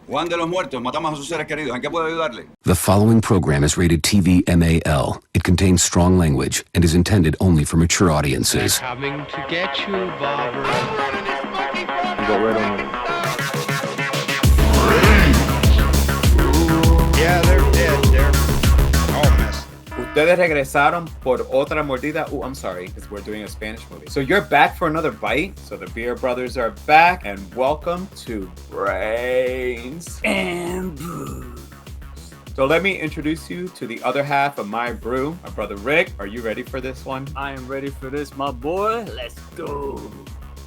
Juan de los Muertos, matamos a sus seres queridos. ¿En qué puedo ayudarle? The following program is rated TV MAL. It contains strong language and is intended only for mature audiences. They're coming to get you, Barbara. Yeah, they're dead. They're all messed. Ustedes regresaron por otra mordida. I'm sorry, because we're doing a Spanish movie. So you're back for another bite. So the Beer Brothers are back, and welcome to Brains and Brews. So let me introduce you to the other half of my brew, my brother Rick. Are you ready for this one? I am ready for this, my boy. Let's go.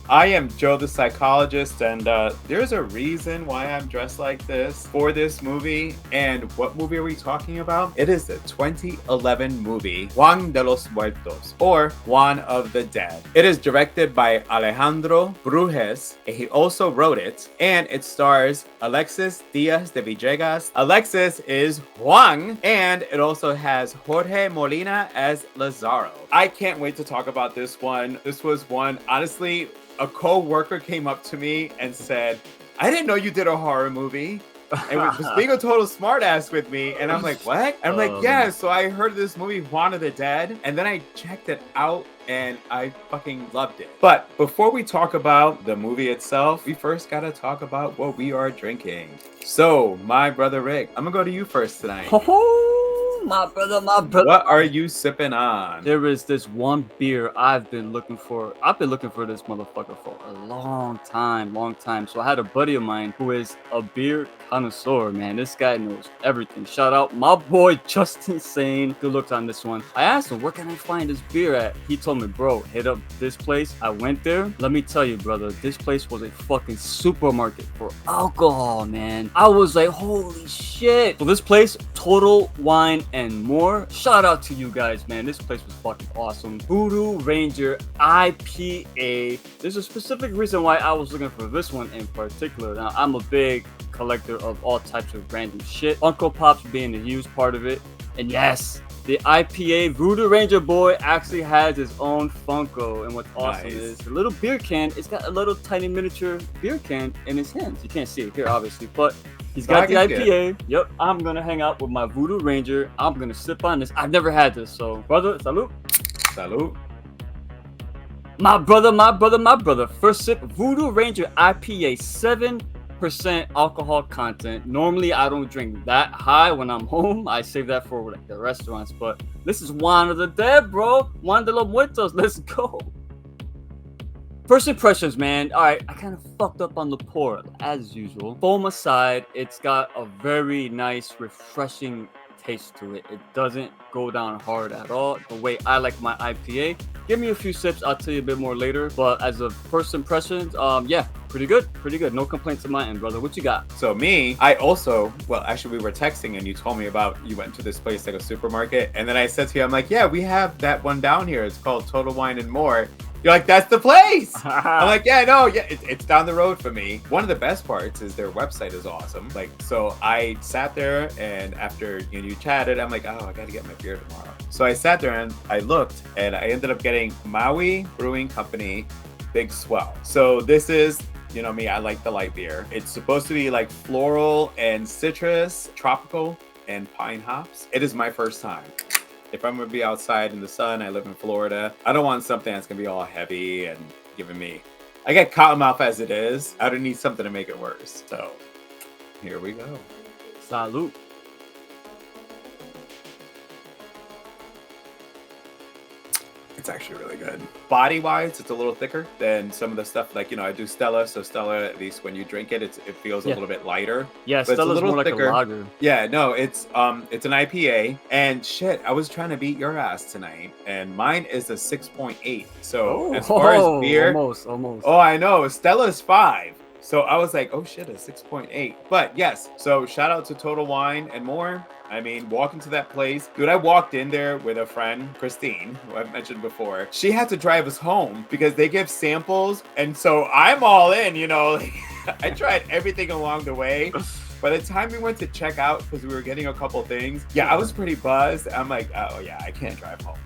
I am Joe the psychologist, and there's a reason why I'm dressed like this for this movie. And what movie are we talking about? It is the 2011 movie Juan de los Muertos, or Juan of the Dead. It is directed by Alejandro BREWS, and he also wrote it, and it stars Alexis Diaz de Villegas. Alexis is Juan, and it also has Jorge Molina as Lazaro. I can't wait to talk about this one. This was one, honestly, a co-worker came up to me and said, I didn't know you did a horror movie. And was being a total smartass with me. And I'm like, what? And I'm like, yeah, so I heard of this movie, Juan of the Dead. And then I checked it out and I fucking loved it. But before we talk about the movie itself, we first gotta talk about what we are drinking. So, my brother Rick, I'm gonna go to you first tonight. My brother. What are you sipping on? There is this one beer I've been looking for. I've been looking for this motherfucker for a long time. So I had a buddy of mine who is a beer connoisseur, man. This guy knows everything. Shout out my boy Justin Sane. Good looks on this one. I asked him, where can I find this beer at? He told me, bro, hit up this place. I went there. Let me tell you, brother, this place was a fucking supermarket for alcohol, man. I was like, holy shit. So this place, Total Wine and More. Shout out to you guys, man. This place was fucking awesome. Voodoo Ranger IPA. There's a specific reason why I was looking for this one in particular. Now, I'm a big collector of all types of random shit. Funko Pops being a huge part of it. And yes, the IPA Voodoo Ranger boy actually has his own Funko. And what's awesome is the little beer can, it's got a little tiny miniature beer can in his hands. You can't see it here, obviously, but he's got the IPA. Yep, I'm gonna hang out with my Voodoo Ranger. I'm gonna sip on this. I've never had this, so brother, salud. Salud. My brother. First sip, Voodoo Ranger IPA, 7% alcohol content. Normally, I don't drink that high when I'm home. I save that for like the restaurants, but this is Juan of the Dead, bro. Juan de los Muertos. Let's go. First impressions, man. All right, I kind of fucked up on the pour, as usual. Foam aside, it's got a very nice, refreshing taste to it. It doesn't go down hard at all, the way I like my IPA. Give me a few sips, I'll tell you a bit more later. But as of first impressions, yeah, pretty good. No complaints on my end, brother. What you got? So me, I also, well, actually we were texting and you told me about, you went to this place like a supermarket. And then I said to you, I'm like, yeah, we have that one down here. It's called Total Wine and More. You're like, that's the place. I'm like, yeah, no, yeah, it's down the road for me. One of the best parts is their website is awesome. Like, so I sat there and after you chatted, I'm like, oh, I gotta get my beer tomorrow. So I sat there and I looked and I ended up getting Maui Brewing Company Big Swell. So this is, you know me, I like the light beer. It's supposed to be like floral and citrus, tropical and pine hops. It is my first time. If I'm gonna be outside in the sun, I live in Florida, I don't want something that's gonna be all heavy and giving me, I get cotton mouth as it is. I don't need something to make it worse. So here we go. Salud. It's actually really good. Body-wise, it's a little thicker than some of the stuff, like, you know, I do Stella, so Stella, at least when you drink it, it feels a little bit lighter. Yeah, but Stella's it's a little more thicker. like a lager. Yeah, no, it's an IPA, and shit, I was trying to beat your ass tonight, and mine is a 6.8. So as far as beer, almost. Oh, I know, Stella's 5. So I was like, oh shit, a 6.8. But yes, so shout out to Total Wine and More. I mean, walking to that place, dude, I walked in there with a friend, Christine, who I've mentioned before. She had to drive us home because they give samples. And so I'm all in, you know, I tried everything along the way. By the time we went to check out, because we were getting a couple things, yeah, I was pretty buzzed. I'm like, oh yeah, I can't drive home.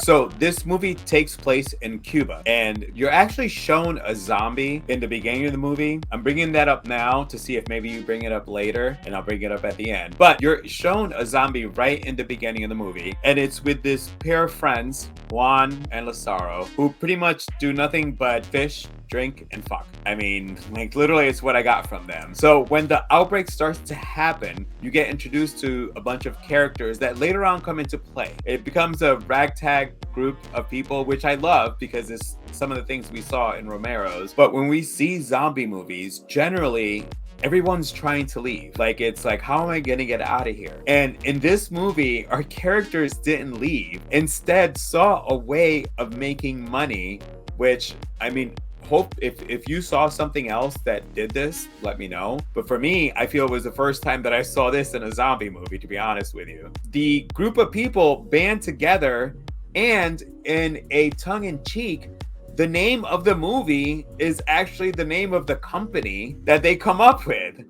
So this movie takes place in Cuba, and you're actually shown a zombie in the beginning of the movie. I'm bringing that up now to see if maybe you bring it up later, and I'll bring it up at the end. But you're shown a zombie right in the beginning of the movie, and it's with this pair of friends, Juan and Lazaro, who pretty much do nothing but fish, drink, and fuck. I mean, like, literally, it's what I got from them. So when the outbreak starts to happen, you get introduced to a bunch of characters that later on come into play. It becomes a ragtag group of people, which I love because it's some of the things we saw in Romero's. But when we see zombie movies, generally, everyone's trying to leave. Like, it's like, how am I gonna get out of here? And in this movie, our characters didn't leave. Instead, saw a way of making money, which, I mean, hope if you saw something else that did this, let me know. But for me, I feel it was the first time that I saw this in a zombie movie, to be honest with you. The group of people band together, and in a tongue-in-cheek, the name of the movie is actually the name of the company that they come up with,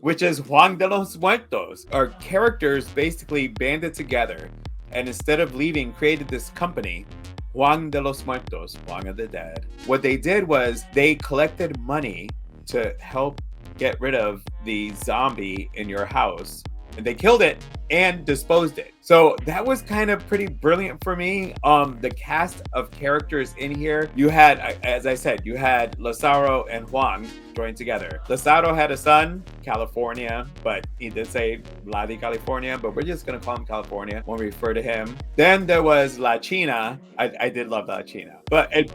which is Juan de los Muertos. Our characters basically banded together, and instead of leaving, created this company, Juan de los Muertos, Juan of the Dead. What they did was they collected money to help get rid of the zombie in your house, and they killed it and disposed it. So that was kind of pretty brilliant for me. The cast of characters in here, you had, as I said, you had Lazaro and Juan joined together. Lazaro had a son, California, but he did say La de California, but we're just gonna call him California when we refer to him. Then there was La China. I did love La China. But El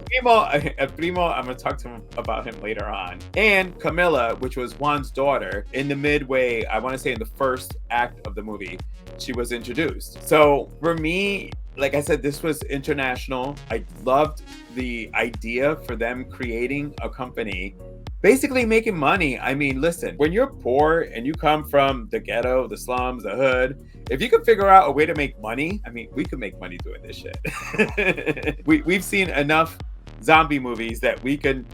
Primo, I'm gonna talk to him about him later on. And Camilla, which was Juan's daughter, in the midway, I wanna say in the first act of the movie, she was introduced. So for me, like I said, this was international. I loved the idea for them creating a company, basically making money. I mean, listen, when you're poor and you come from the ghetto, the slums, the hood, if you could figure out a way to make money, I mean, we could make money doing this shit. We've seen enough zombie movies that we can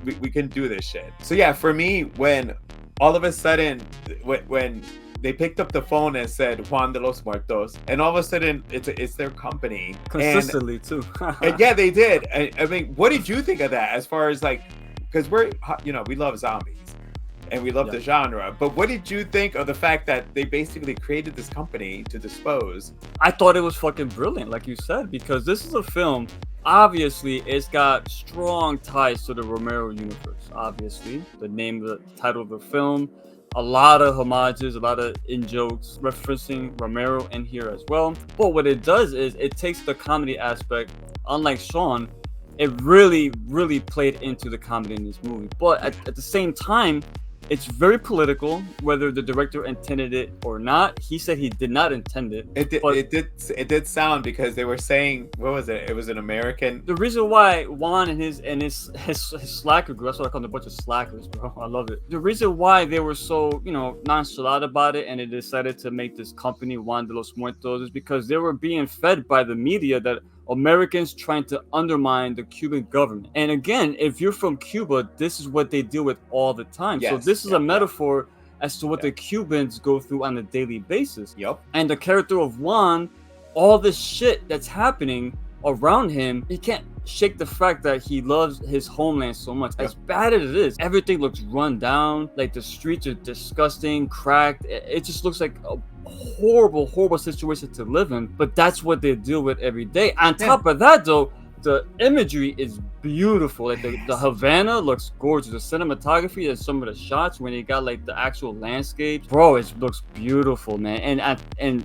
do this shit. So yeah, for me, when all of a sudden, when they picked up the phone and said Juan de los Muertos, and all of a sudden it's their company. Consistently too. And yeah, they did. I mean, what did you think of that? As far as like, because we love zombies and we love the genre, but what did you think of the fact that they basically created this company to dispose? I thought it was fucking brilliant, like you said, because this is a film. Obviously, it's got strong ties to the Romero universe. Obviously, the name, the title of the film. A lot of homages, a lot of in-jokes referencing Romero in here as well. But what it does is it takes the comedy aspect. Unlike Sean, it really, really played into the comedy in this movie. But at the same time, it's very political, whether the director intended it or not. He said he did not intend it. It did sound, because they were saying, what was it? It was an American. The reason why Juan and his slacker group, that's what I call them, a bunch of slackers, bro. I love it. The reason why they were so, nonchalant about it and they decided to make this company Juan de los Muertos is because they were being fed by the media that Americans trying to undermine the Cuban government. And again, if you're from Cuba, this is what they deal with all the time. Yes, so this is a metaphor as to what the Cubans go through on a daily basis. Yep. And the character of Juan, all this shit that's happening around him, he can't shake the fact that he loves his homeland so much. As bad as it is, everything looks run down. Like, the streets are disgusting, cracked. It just looks like a horrible situation to live in. But that's what they deal with every day. On top of that, though, the imagery is beautiful. Like the Havana looks gorgeous. The cinematography and some of the shots when you got like the actual landscapes, bro, it looks beautiful, man. And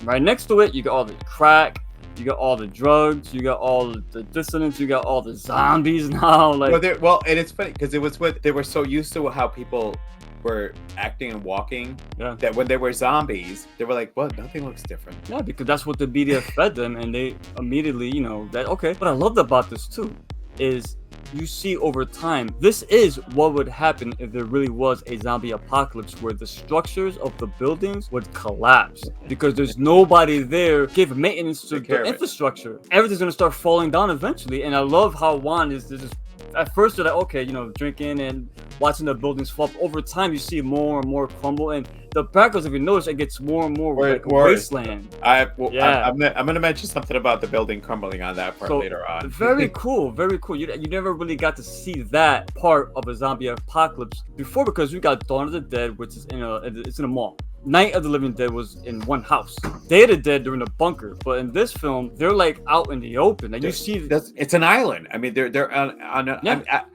right next to it, you got all the crack. You got all the drugs, you got all the dissonance, you got all the zombies now. Like, and it's funny because it was what they were so used to how people were acting and walking that when they were zombies, they were like, well, nothing looks different. Yeah, because that's what the media fed them, and they immediately, that okay. What I loved about this too is you see over time, this is what would happen if there really was a zombie apocalypse where the structures of the buildings would collapse because there's nobody there give maintenance to the infrastructure. Everything's gonna start falling down eventually. And I love how Juan is this at first you're like, okay, drinking and watching the buildings fall. Over time, you see more and more crumble, and the backgrounds, if you notice, it gets more and more like a wasteland. I'm gonna mention something about the building crumbling on that part later on. Very cool, very cool. You never really got to see that part of a zombie apocalypse before, because we got Dawn of the Dead, which is it's in a mall. Night of the Living Dead was in one house. Day of the Dead, they're in a bunker. But in this film, they're like out in the open. Like, you see, it's an island. I mean, they're on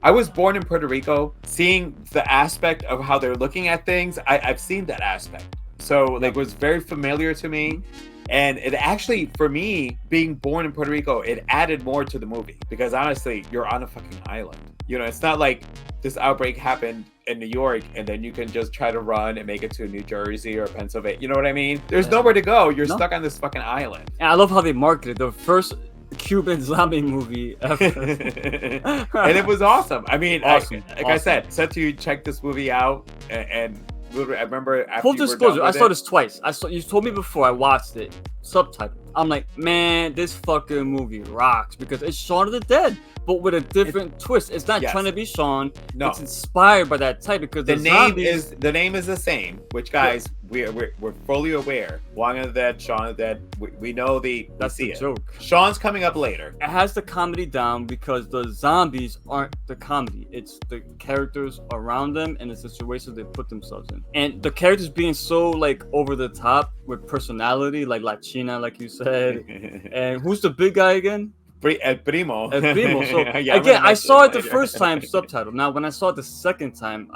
I was born in Puerto Rico. Seeing the aspect of how they're looking at things, I've seen that aspect. So like, it was very familiar to me. And it actually, for me, being born in Puerto Rico, it added more to the movie, because honestly, you're on a fucking island. It's not like this outbreak happened in New York and then you can just try to run and make it to New Jersey or Pennsylvania. You know what I mean? There's nowhere to go. You're stuck on this fucking island. And I love how they marketed the first Cuban zombie movie ever. And it was awesome. I mean, awesome. I said to you, check this movie out, and I remember after full disclosure, I saw this twice. You told me before I watched it, subtitled. I'm like, man, this fucking movie rocks, because it's Shaun of the Dead, but with a different twist. It's not trying to be Shaun. No, it's inspired by that type, because the name is the same. Which, guys, we're fully aware. Juan of the Dead, Shaun of the Dead. We know that's the joke. Shaun's coming up later. It has the comedy down, because the zombies aren't the comedy. It's the characters around them and the situations they put themselves in. And the characters being so like over the top with personality, like La China, like you said. And who's the big guy again? El Primo. El Primo. So again, I saw it the first time subtitled. Now, when I saw it the second time,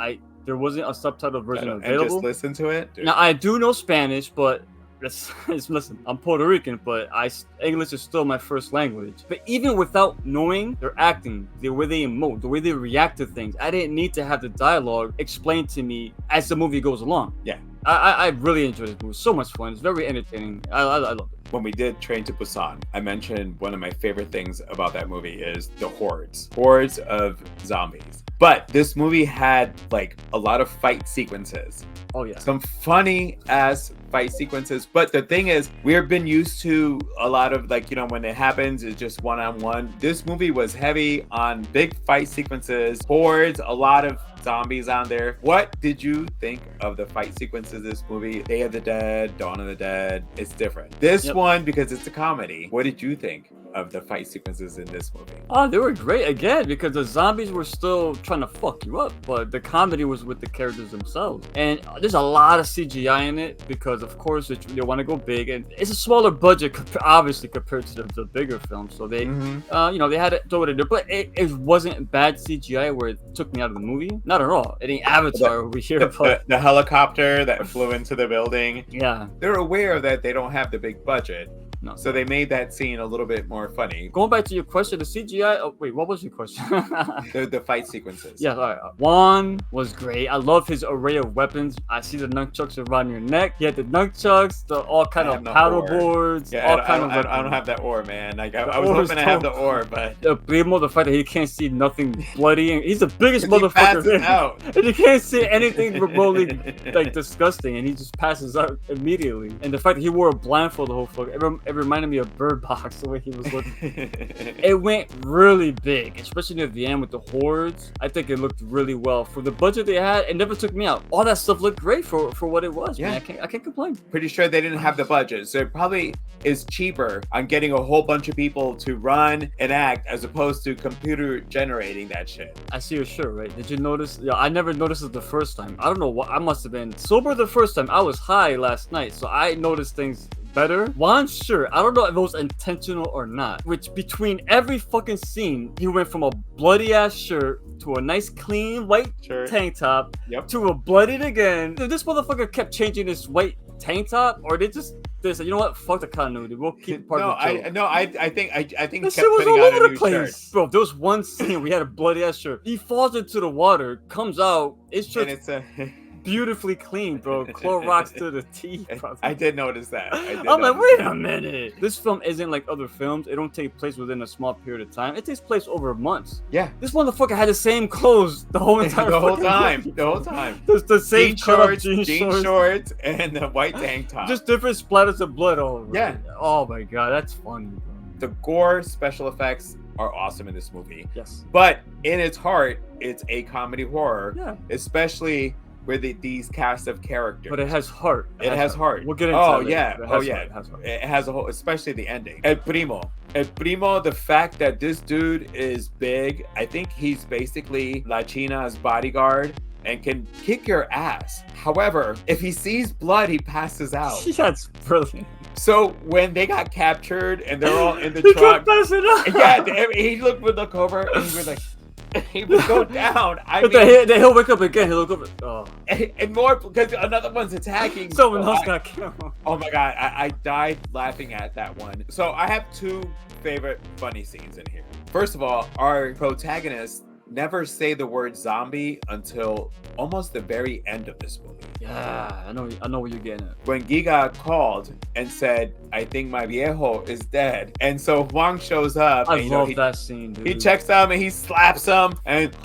there wasn't a subtitled version available. And just listen to it. Dude. Now, I do know Spanish, but listen, I'm Puerto Rican, but English is still my first language. But even without knowing their acting, the way they emote, the way they react to things, I didn't need to have the dialogue explained to me as the movie goes along. Yeah. I really enjoyed this movie. So much fun. It's very entertaining. I love it. When we did Train to Busan, I mentioned one of my favorite things about that movie is the hordes of zombies. But this movie had like a lot of fight sequences. Oh yeah. Some funny ass fight sequences. But the thing is, we've been used to a lot of like, when it happens, it's just one-on-one. This movie was heavy on big fight sequences, hordes, a lot of zombies on there. What did you think of the fight sequences of this movie? Day of the Dead, Dawn of the Dead. It's different. This one, because it's a comedy. What did you think of the fight sequences in this movie? Oh, they were great again, because the zombies were still trying to fuck you up, but the comedy was with the characters themselves. And there's a lot of CGI in it, because of course they want to go big, and it's a smaller budget obviously compared to the bigger films, so they they had to throw it in there. But it wasn't bad CGI where it took me out of the movie. Not at all. It ain't Avatar over here. The helicopter that flew into the building. Yeah, they're aware that they don't have the big budget. No. So they made that scene a little bit more funny. Going back to your question, the CGI. Oh, wait, what was your question? the fight sequences. Yeah, all right. Juan was great. I love his array of weapons. I see the nunchucks around your neck. He had the nunchucks, all kind of paddle boards. Yeah, I don't have that ore, man. Like I was hoping to have the ore, but the Primo, the fact that he can't see nothing bloody, and he's the biggest motherfucker. Out. And he can't see anything remotely like disgusting, and he just passes out immediately. And the fact that he wore a blindfold the whole fuck, it reminded me of Bird Box, the way he was looking. It went really big, especially near the end with the hordes. I think it looked really well for the budget they had. It never took me out. All that stuff looked great for what it was. Yeah, man. I can't complain. Pretty sure they didn't have the budget, so it probably is cheaper on getting a whole bunch of people to run and act as opposed to computer generating that shit. I see your shirt, right? Did you notice? Yeah, I never noticed it the first time. I don't know what. I must have been sober the first time. I was high last night, so I noticed things better. Juan's shirt, I don't know if it was intentional or not, which between every fucking scene, he went from a bloody ass shirt to a nice clean white tank top to a bloodied again. Dude, this motherfucker kept changing this white tank top, or they said, you know what? Fuck the continuity. We'll keep part of the joke. I think this shit was all over the place. Bro, there was one scene we had a bloody ass shirt. He falls into the water, comes out, it's just beautifully clean, bro. Clorox to the teeth. I did notice that. I'm like, wait a minute. This film isn't like other films. It don't take place within a small period of time. It takes place over months. Yeah. This motherfucker had the same clothes the whole entire the whole time. The same jean shorts, and the white tank top. Just different splatters of blood all over. Yeah. Oh my god, that's funny, bro. The gore special effects are awesome in this movie. Yes. But in its heart, it's a comedy horror, Yeah. especially with these cast of characters. But it has heart. It has heart. We'll get into Oh that later. yeah. It has Oh heart. yeah. It has heart. It has a whole, especially the ending. El Primo, the fact that this dude is big, I think he's basically La China's bodyguard and can kick your ass. However, if he sees blood, he passes out. That's brilliant. So when they got captured and they're all in the He truck, kept passing out. yeah, he would look over and he was like, he would go down. But then he'll wake up again. He'll look over. Oh. And more because another one's attacking. Someone else got killed. Oh my god, I died laughing at that one. So I have two favorite funny scenes in here. First of all, our protagonists never say the word zombie until almost the very end of this movie. Yeah, I know what you're getting at. When Giga called and said, I think my viejo is dead. And so Juan shows up. I and, love that scene, dude. He checks him and he slaps him and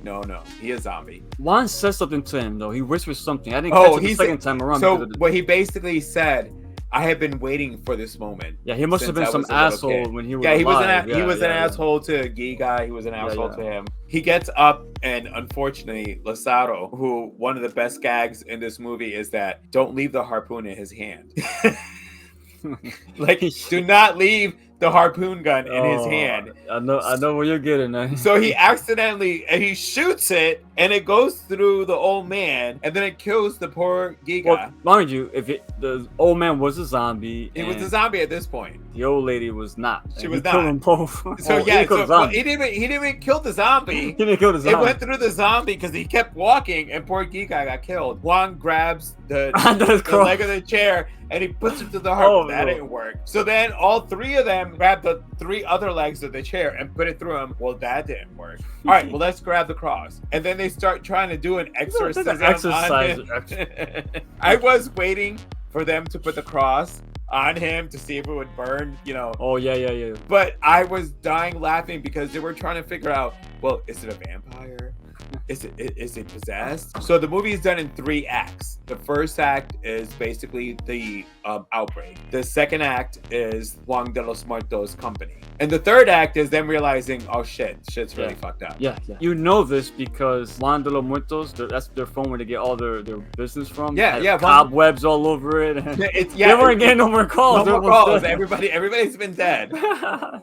no, he is zombie. Juan says something to him though. He whispers something. I didn't catch it the second time around. So what he basically said, I have been waiting for this moment. Yeah, he must have been some asshole when he was he alive. he was an asshole to Giga. He was an asshole to him. He gets up and unfortunately, Lazaro, who one of the best gags in this movie is that don't leave the harpoon in his hand. Like, do not leave the harpoon gun in his hand. I know where you're getting at. So he shoots it and it goes through the old man and then it kills the poor Giga. Well, mind you, the old man was a zombie. He was a zombie at this point. The old lady was not. She was killed them not. both. So he didn't even kill the zombie. He didn't kill the zombie. It went through the zombie because he kept walking and poor Giga got killed. Juan grabs the leg of the chair and he puts it to the heart. That didn't work. So then all three of them grab the three other legs of the chair and put it through him. Well, that didn't work. All right, well, let's grab the cross. And then they start trying to do an exorcism on him. I was waiting for them to put the cross on him to see if it would burn, Oh, yeah. But I was dying laughing because they were trying to figure out, well, is it a vampire? Is it possessed? So the movie is done in 3 acts. The first act is basically the outbreak. The second act is Juan de los Muertos' company. And the third act is them realizing, oh shit's really fucked up. Yeah. You know this because Juan de los Muertos, that's their phone where they get all their business from. Yeah. Cobwebs all over it. They weren't getting no more calls. No more calls. Everybody's been dead.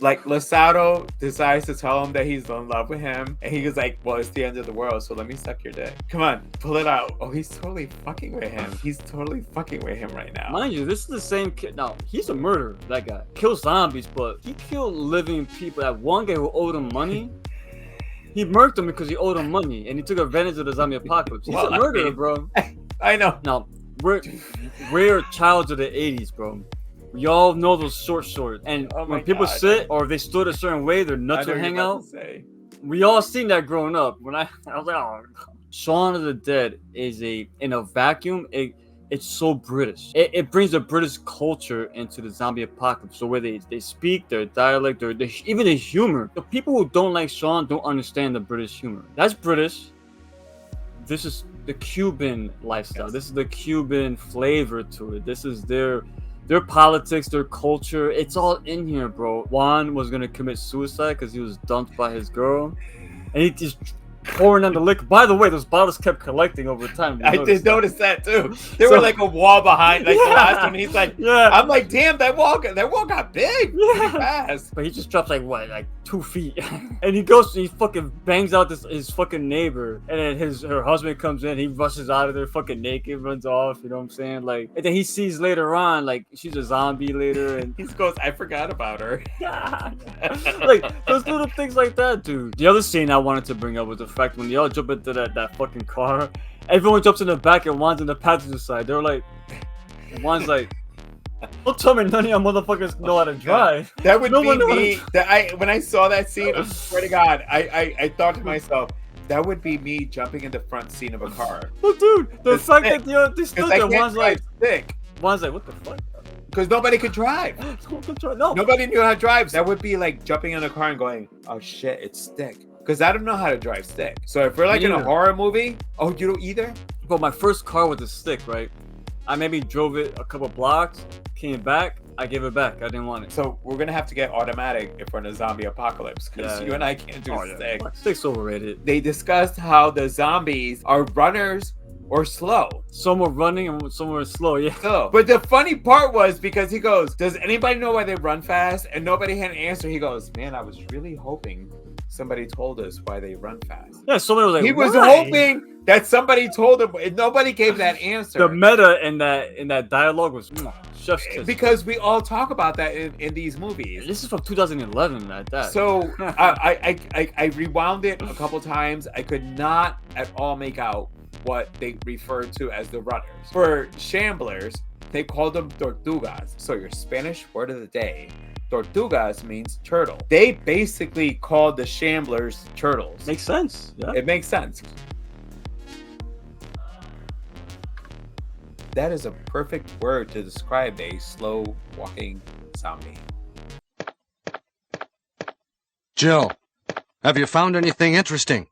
Like Lazaro decides to tell him that he's in love with him. And he was like, well, it's the end of the world, so let me suck your dick. Come on, pull it out. Oh, he's totally fucking with him. He's totally fucking with him right now. Mind you, this is the same kid. Now, he's a murderer, that guy. Kills zombies, but he killed living people. That one guy who owed him money, he murked him because he owed him money, and he took advantage of the zombie apocalypse. He's a murderer, bro. I know. Now, we're childs of the 80s, bro. Y'all know those shorts. And when people sit or they stood a certain way, their nuts would hang out. We all seen that growing up. When I was like, oh, Shaun of the Dead is in a vacuum. It's so British. It brings the British culture into the zombie apocalypse. So where they speak, their dialect, even the humor. The people who don't like Shaun don't understand the British humor. That's British. This is the Cuban lifestyle. Yes. This is the Cuban flavor to it. This is their politics, their culture. It's all in here, bro. Juan was gonna commit suicide because he was dumped by his girl, and he just pouring on the liquor. By the way, those bottles kept collecting over time. I did notice that too. There were like a wall behind, like the last one. He's like, I'm like, damn, that wall got big pretty fast. But he just drops like 2 feet, and he fucking bangs out his fucking neighbor, and then her husband comes in. He rushes out of there, fucking naked, runs off. You know what I'm saying? Like, and then he sees later on, like she's a zombie later, and he goes, I forgot about her. Like those little things like that, dude. The other scene I wanted to bring up was the fact when y'all jump into that fucking car, everyone jumps in the back and Juan's in the passenger side. They're like, Juan's like, don't tell me none of y'all motherfuckers know how to drive. That would be me. When I saw that scene, I swear to God, I thought to myself, that would be me jumping in the front seat of a car. Well, dude, the fact that they stood there, Juan's like, stick. Juan's like, what the fuck? Because nobody could drive. No. Nobody knew how to drive. That would be like jumping in a car and going, oh shit, it's stick. Because I don't know how to drive stick. So if we're like in a horror movie, oh, you don't either? Bro, my first car was a stick, right? I maybe drove it a couple blocks, came back, I gave it back. I didn't want it. So we're gonna have to get automatic if we're in a zombie apocalypse because you and I can't do stick. Stick's overrated. They discussed how the zombies are runners or slow. Some are running and some are slow, yeah. So, but the funny part was because he goes, does anybody know why they run fast? And nobody had an answer. He goes, man, I was really hoping somebody told us why they run fast. Yeah, somebody was like, he was why? hoping that somebody told him, and nobody gave that answer. The meta in that dialogue was chef's kiss. Because we all talk about that in these movies. This is from 2011 at that. So I rewound it a couple times. I could not at all make out what they referred to as the runners. For shamblers, they called them tortugas. So your Spanish word of the day, tortugas means turtle. They basically called the shamblers turtles. Makes sense. Yeah. It makes sense. That is a perfect word to describe a slow walking zombie. Jill, have you found anything interesting?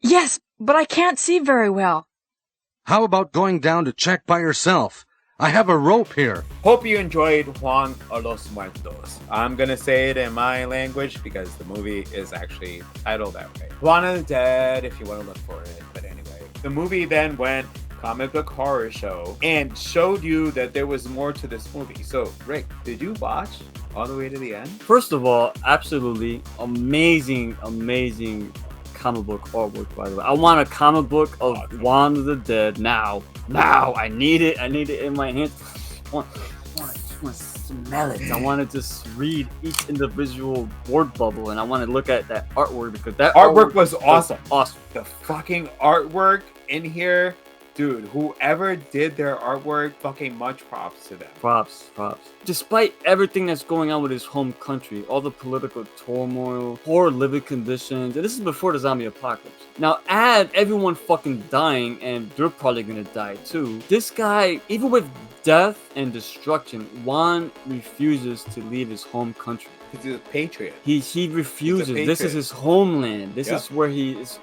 Yes, but I can't see very well. How about going down to check by yourself? I have a rope here. Hope you enjoyed Juan a los Muertos. I'm gonna say it in my language because the movie is actually titled that way. Juan of the Dead, if you want to look for it. But anyway, the movie then went comic book horror show and showed you that there was more to this movie. So, Rick, did you watch all the way to the end? First of all, absolutely amazing comic book artwork, by the way. I want a comic book of Juan of the Dead now. I need it in my hands. I want to smell it. I want to just read each individual word bubble, and I want to look at that artwork because that artwork was awesome. Awesome. The fucking artwork in here, dude, whoever did their artwork, fucking much props to them. Props. Despite everything that's going on with his home country, all the political turmoil, poor living conditions, and this is before the zombie apocalypse. Now add everyone fucking dying, and they're probably gonna die too. This guy, even with death and destruction, Juan refuses to leave his home country. He's a patriot. He refuses. This is his homeland. This is where he is.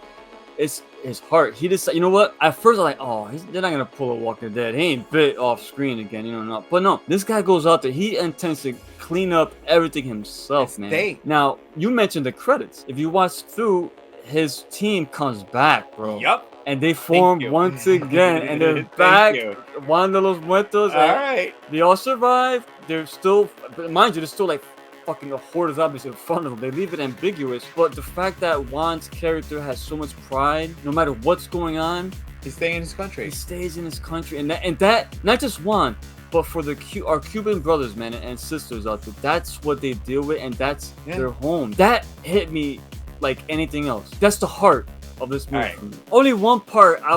It's his heart. He just, you know what? At first, I'm like, oh, they're not gonna pull a Walking Dead. He ain't bit off screen again, not. But no, this guy goes out there. He intends to clean up everything himself, man. Now, you mentioned the credits. If you watch through, his team comes back, bro. Yup. And they form once again, and they're back. Juan de los Muertos. All right. They all survive. They're still, mind you, they're still like fucking a horde of zombies in front of them. They leave it ambiguous, but the fact that Juan's character has so much pride, no matter what's going on, he stays in his country. He stays in his country, and that not just Juan, but for our Cuban brothers, man, and sisters out there. That's what they deal with, and that's their home. That hit me like anything else. That's the heart of this movie. Right. Only one part I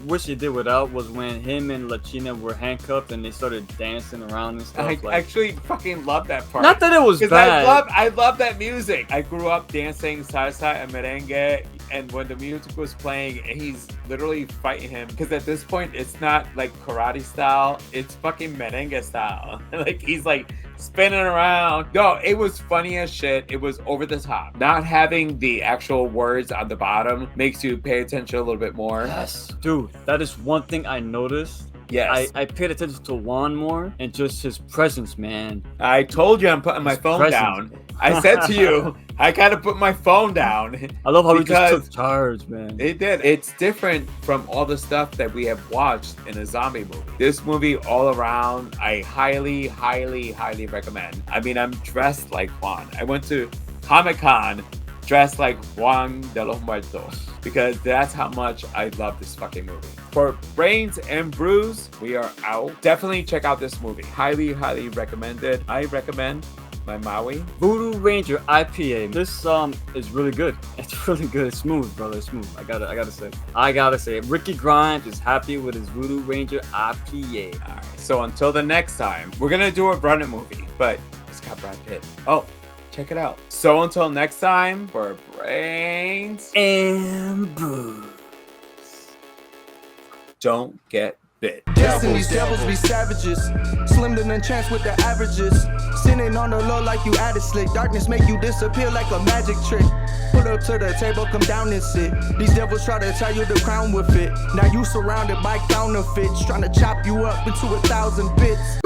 wish they did without was when him and La China were handcuffed and they started dancing around and stuff. I actually fucking love that part. Not that it was bad. I love that music. I grew up dancing salsa and merengue, and when the music was playing, he's literally fighting him because at this point it's not like karate style, it's fucking merengue style. Like he's like spinning around. No, it was funny as shit. It was over the top. Not having the actual words on the bottom makes you pay attention a little bit more. Yes, dude, that is one thing I noticed. Yes. I paid attention to Juan more and just his presence, man. I told you I'm putting my phone down. I said to you, I gotta put my phone down. I love how he just took charge, man. It did. It's different from all the stuff that we have watched in a zombie movie. This movie all around, I highly, highly, highly recommend. I mean, I'm dressed like Juan. I went to Comic-Con dressed like Juan de los Muertos because that's how much I love this fucking movie. For Brains and Brews, we are out. Definitely check out this movie. Highly, highly recommended. I recommend my Maui Voodoo Ranger IPA. This is really good. It's really good. It's smooth, brother. It's smooth. I gotta say. Ricky Grimes is happy with his Voodoo Ranger IPA. All right. So until the next time, we're gonna do a Run It movie, but it's got Brad Pitt. Oh, check it out. So until next time, for Brains and Brews, don't get bit. Yes, and these devils be savages. Slim than chance with the averages. Sitting on the low like you added slick. Darkness make you disappear like a magic trick. Pull up to the table, come down and sit. These devils try to tie you the crown with it. Now you surrounded by counterfeits, trying to chop you up into 1,000 bits.